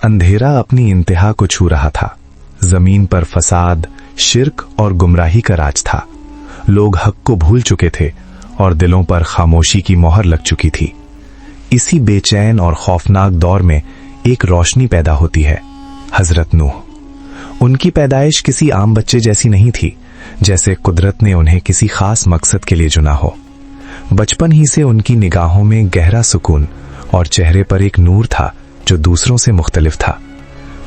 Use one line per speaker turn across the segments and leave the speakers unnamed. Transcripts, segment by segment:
अंधेरा अपनी इंतहा को छू रहा था। जमीन पर फसाद, शिर्क और गुमराही का राज था। लोग हक को भूल चुके थे और दिलों पर खामोशी की मोहर लग चुकी थी। इसी बेचैन और खौफनाक दौर में एक रोशनी पैदा होती है, हजरत नूह। उनकी पैदाइश किसी आम बच्चे जैसी नहीं थी, जैसे कुदरत ने उन्हें किसी खास मकसद के लिए चुना हो। बचपन ही से उनकी निगाहों में गहरा सुकून और चेहरे पर एक नूर था जो दूसरों से मुख्तलिफ था।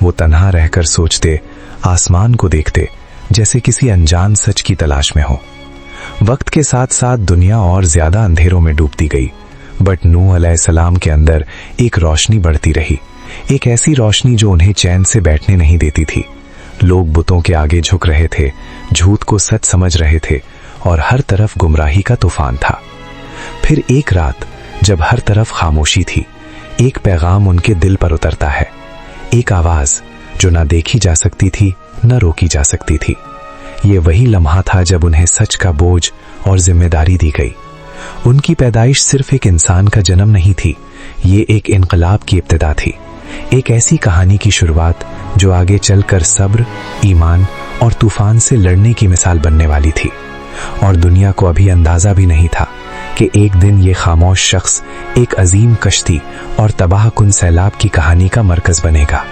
वो तन्हा रहकर सोचते, आसमान को देखते, जैसे किसी अनजान सच की तलाश में हो। वक्त के साथ साथ दुनिया और ज्यादा अंधेरों में डूबती गई, बट नूह अलैहिस्सलाम के अंदर एक रोशनी बढ़ती रही, एक ऐसी रोशनी जो उन्हें चैन से बैठने नहीं देती थी। लोग बुतों के आगे झुक रहे थे, झूठ को सच समझ रहे थे और हर तरफ गुमराही का तूफान था। फिर एक रात जब हर तरफ खामोशी थी, एक पैगाम उनके दिल पर उतरता है, एक आवाज जो ना देखी जा सकती थी, न रोकी जा सकती थी। ये वही लम्हा था जब उन्हें सच का बोझ और जिम्मेदारी दी गई। उनकी पैदाइश सिर्फ एक इंसान का जन्म नहीं थी, ये एक इनकलाब की इब्तिदा थी, एक ऐसी कहानी की शुरुआत जो आगे चलकर सब्र, ईमान और तूफान से लड़ने की मिसाल बनने वाली थी। और दुनिया को अभी अंदाजा भी नहीं था कि एक दिन ये खामोश शख्स एक अजीम कश्ती और तबाह कुन सैलाब की कहानी का मरकज बनेगा।